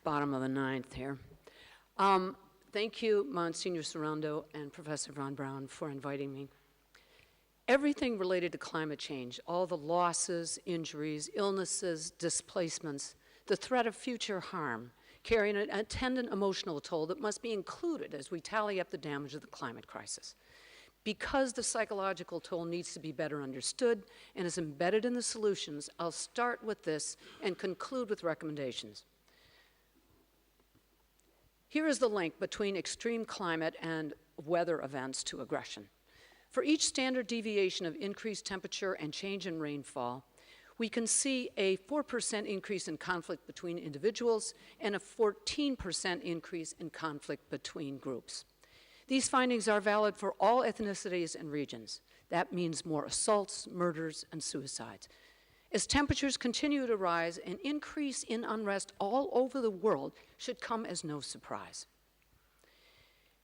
Bottom of the ninth here. Thank you, Monsignor Serrando and Professor Von Braun, for inviting me. Everything related to climate change, all the losses, injuries, illnesses, displacements, the threat of future harm, carry an attendant emotional toll that must be included as we tally up the damage of the climate crisis. Because the psychological toll needs to be better understood and is embedded in the solutions, I'll start with this and conclude with recommendations. Here is the link between extreme climate and weather events to aggression. For each standard deviation of increased temperature and change in rainfall, we can see a 4% increase in conflict between individuals and a 14% increase in conflict between groups. These findings are valid for all ethnicities and regions. That means more assaults, murders, and suicides. As temperatures continue to rise, an increase in unrest all over the world should come as no surprise.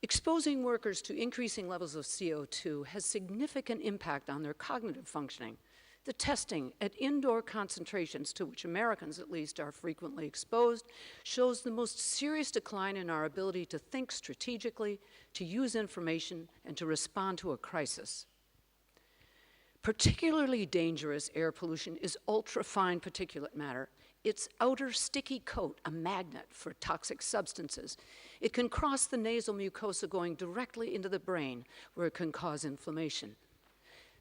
Exposing workers to increasing levels of CO2 has significant impact on their cognitive functioning. The testing at indoor concentrations, to which Americans at least are frequently exposed, shows the most serious decline in our ability to think strategically, to use information, and to respond to a crisis. Particularly dangerous air pollution is ultrafine particulate matter. Its outer sticky coat, a magnet for toxic substances. It can cross the nasal mucosa going directly into the brain, where it can cause inflammation.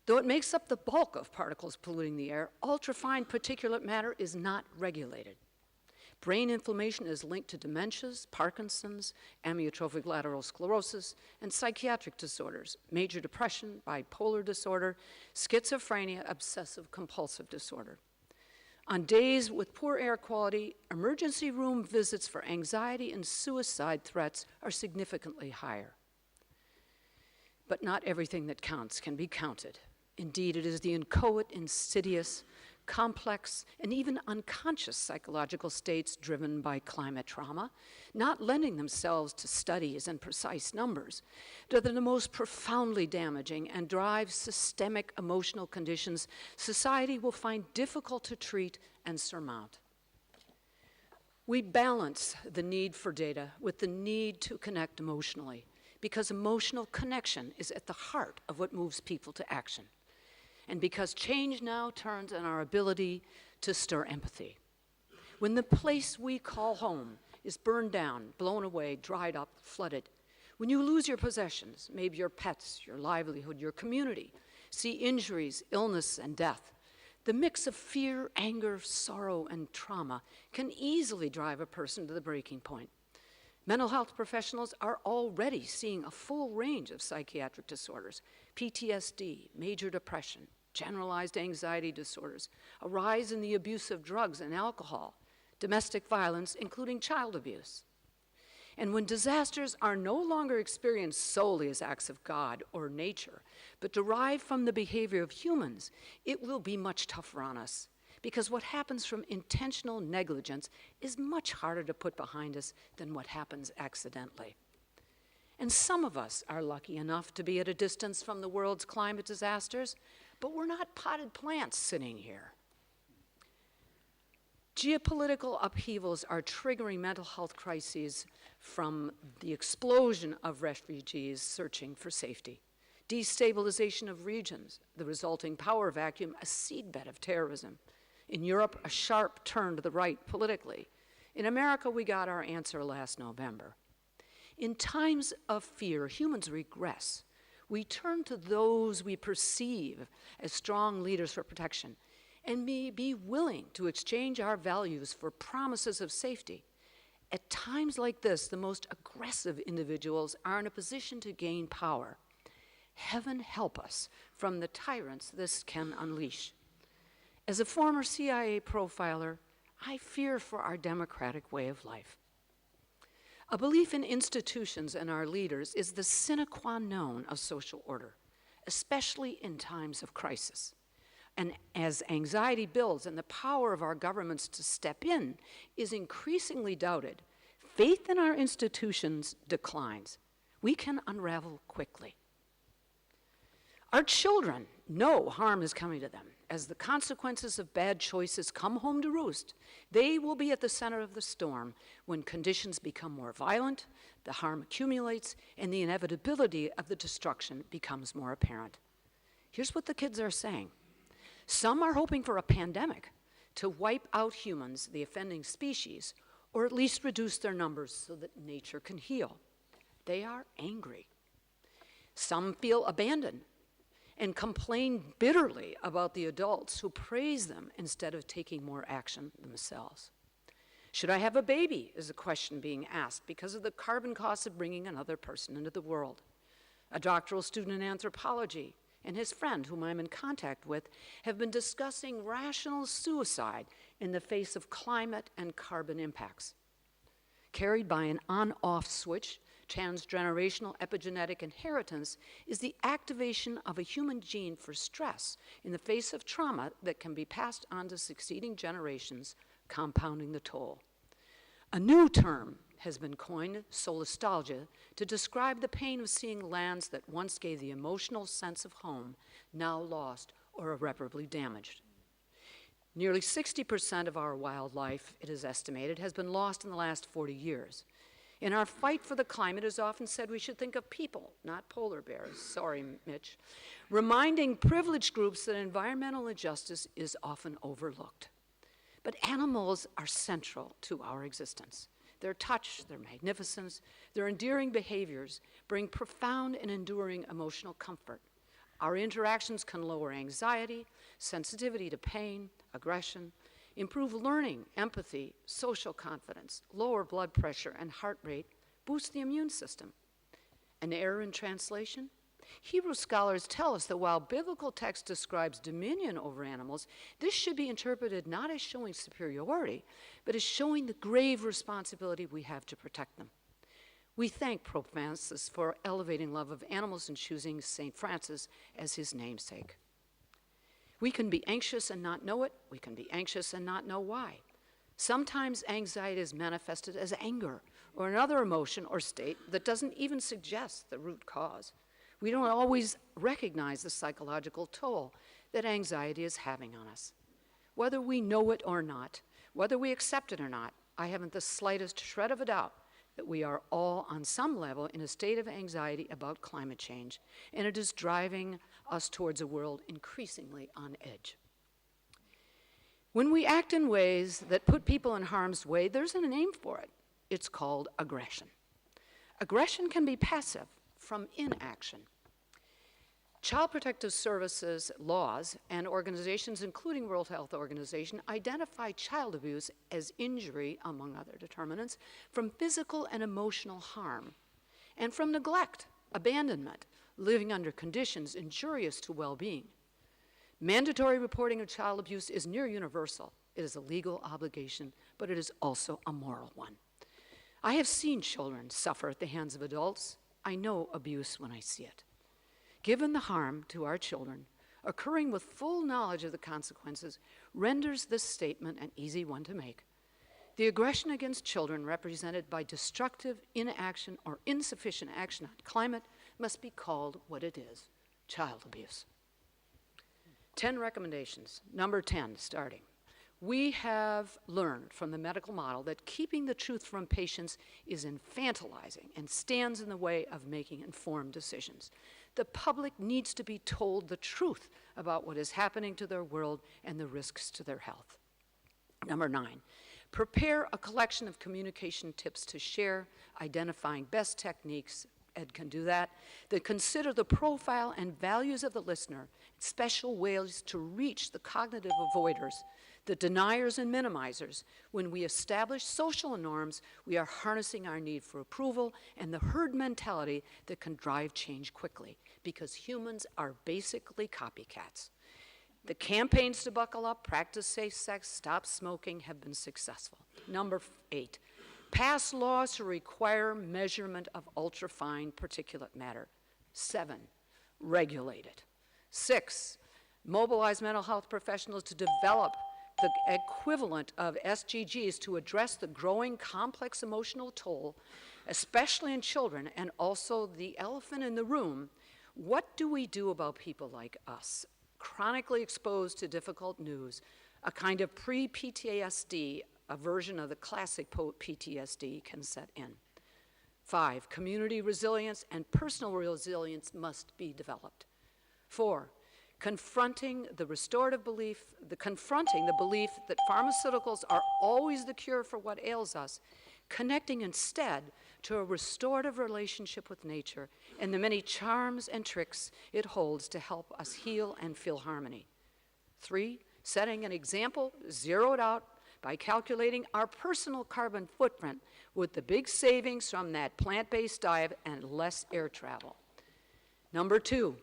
Though it makes up the bulk of particles polluting the air, ultrafine particulate matter is not regulated. Brain inflammation is linked to dementias, Parkinson's, amyotrophic lateral sclerosis, and psychiatric disorders, major depression, bipolar disorder, schizophrenia, obsessive-compulsive disorder. On days with poor air quality, emergency room visits for anxiety and suicide threats are significantly higher. But not everything that counts can be counted. Indeed, it is the inchoate, insidious, complex, and even unconscious psychological states driven by climate trauma, not lending themselves to studies and precise numbers, that are the most profoundly damaging and drive systemic emotional conditions society will find difficult to treat and surmount. We balance the need for data with the need to connect emotionally, because emotional connection is at the heart of what moves people to action. And because change now turns on our ability to stir empathy. When the place we call home is burned down, blown away, dried up, flooded, when you lose your possessions, maybe your pets, your livelihood, your community, see injuries, illness, and death, the mix of fear, anger, sorrow, and trauma can easily drive a person to the breaking point. Mental health professionals are already seeing a full range of psychiatric disorders, PTSD, major depression, generalized anxiety disorders, a rise in the abuse of drugs and alcohol, domestic violence, including child abuse. And when disasters are no longer experienced solely as acts of God or nature, but derived from the behavior of humans, it will be much tougher on us, because what happens from intentional negligence is much harder to put behind us than what happens accidentally. And some of us are lucky enough to be at a distance from the world's climate disasters, but we're not potted plants sitting here. Geopolitical upheavals are triggering mental health crises from the explosion of refugees searching for safety, destabilization of regions, the resulting power vacuum, a seedbed of terrorism. In Europe, a sharp turn to the right politically. In America, we got our answer last November. In times of fear, humans regress. We turn to those we perceive as strong leaders for protection and may be willing to exchange our values for promises of safety. At times like this, the most aggressive individuals are in a position to gain power. Heaven help us from the tyrants this can unleash. As a former CIA profiler, I fear for our democratic way of life. A belief in institutions and our leaders is the sine qua non of social order, especially in times of crisis. And as anxiety builds and the power of our governments to step in is increasingly doubted, faith in our institutions declines. We can unravel quickly. Our children know harm is coming to them. as the consequences of bad choices come home to roost, they will be at the center of the storm when conditions become more violent, the harm accumulates, and the inevitability of the destruction becomes more apparent. Here's what the kids are saying. Some are hoping for a pandemic to wipe out humans, the offending species, or at least reduce their numbers so that nature can heal. They are angry. Some feel abandoned and complain bitterly about the adults who praise them instead of taking more action themselves. Should I have a baby is a question being asked because of the carbon costs of bringing another person into the world. A doctoral student in anthropology and his friend, whom I'm in contact with, have been discussing rational suicide in the face of climate and carbon impacts. Carried by an on-off switch, transgenerational epigenetic inheritance is the activation of a human gene for stress in the face of trauma that can be passed on to succeeding generations, compounding the toll. A new term has been coined, solastalgia, to describe the pain of seeing lands that once gave the emotional sense of home, now lost or irreparably damaged. Nearly 60% of our wildlife, it is estimated, has been lost in the last 40 years. In our fight for the climate, it is often said we should think of people, not polar bears. Sorry, Mitch. Reminding privileged groups that environmental injustice is often overlooked. But animals are central to our existence. Their touch, their magnificence, their endearing behaviors bring profound and enduring emotional comfort. Our interactions can lower anxiety, sensitivity to pain, aggression, improve learning, empathy, social confidence, lower blood pressure and heart rate, boost the immune system. An error in translation? Hebrew scholars tell us that while biblical text describes dominion over animals, this should be interpreted not as showing superiority, but as showing the grave responsibility we have to protect them. We thank Pope Francis for elevating love of animals and choosing St. Francis as his namesake. We can be anxious and not know it. We can be anxious and not know why. Sometimes anxiety is manifested as anger or another emotion or state that doesn't even suggest the root cause. We don't always recognize the psychological toll that anxiety is having on us. Whether we know it or not, whether we accept it or not, I haven't the slightest shred of a doubt that we are all on some level in a state of anxiety about climate change, and it is driving us towards a world increasingly on edge. When we act in ways that put people in harm's way, there's a name for it. It's called aggression. Aggression can be passive, from inaction. Child Protective Services laws and organizations, including World Health Organization, identify child abuse as injury, among other determinants, from physical and emotional harm, and from neglect, abandonment, living under conditions injurious to well-being. Mandatory reporting of child abuse is near universal. It is a legal obligation, but it is also a moral one. I have seen children suffer at the hands of adults. I know abuse when I see it. Given the harm to our children, occurring with full knowledge of the consequences renders this statement an easy one to make. The aggression against children represented by destructive inaction or insufficient action on climate must be called what it is, child abuse. 10 recommendations. Number 10, starting. We have learned from the medical model that keeping the truth from patients is infantilizing and stands in the way of making informed decisions. The public needs to be told the truth about what is happening to their world and the risks to their health. Number 9, prepare a collection of communication tips to share, identifying best techniques, Ed can do that consider the profile and values of the listener, special ways to reach the cognitive avoiders, the deniers and minimizers. When we establish social norms, we are harnessing our need for approval and the herd mentality that can drive change quickly, because humans are basically copycats. The campaigns to buckle up, practice safe sex, stop smoking have been successful. Number 8, pass laws to require measurement of ultrafine particulate matter. 7, regulate it. 6, mobilize mental health professionals to develop the equivalent of SGGs to address the growing complex emotional toll, especially in children, and also the elephant in the room. What do we do about people like us? chronically exposed to difficult news, a kind of pre-PTSD, a version of the classic PTSD, can set in. 5, community resilience and personal resilience must be developed. 4, confronting the belief that pharmaceuticals are always the cure for what ails us, connecting instead to a restorative relationship with nature and the many charms and tricks it holds to help us heal and feel harmony. 3, setting an example zeroed out by calculating our personal carbon footprint with the big savings from that plant-based diet and less air travel. Number 2,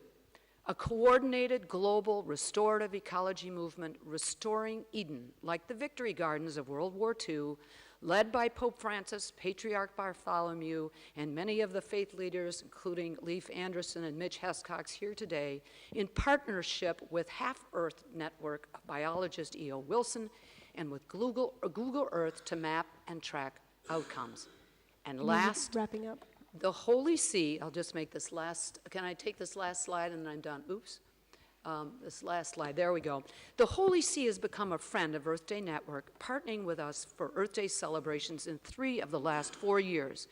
a coordinated global restorative ecology movement restoring Eden, like the Victory Gardens of World War II, led by Pope Francis, Patriarch Bartholomew, and many of the faith leaders, including Leif Anderson and Mitch Hescox here today, in partnership with Half-Earth Network biologist E.O. Wilson, and with Google Earth to map and track outcomes. And last, wrapping up. The Holy See, I'll just make this last, can I take this last slide and then I'm done? Oops. This last slide, there we go. The Holy See has become a friend of Earth Day Network, partnering with us for Earth Day celebrations in 3 of the last 4 years.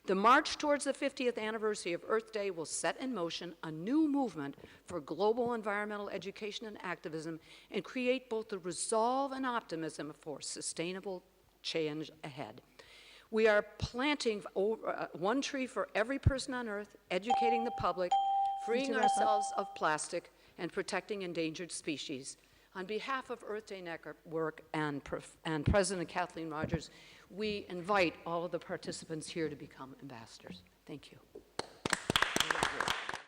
The march towards the 50th anniversary of Earth Day will set in motion a new movement for global environmental education and activism and create both the resolve and optimism for sustainable change ahead. We are planting one tree for every person on Earth, educating the public, freeing ourselves of plastic, and protecting endangered species. On behalf of Earth Day Network and President Kathleen Rogers, we invite all of the participants here to become ambassadors. Thank you.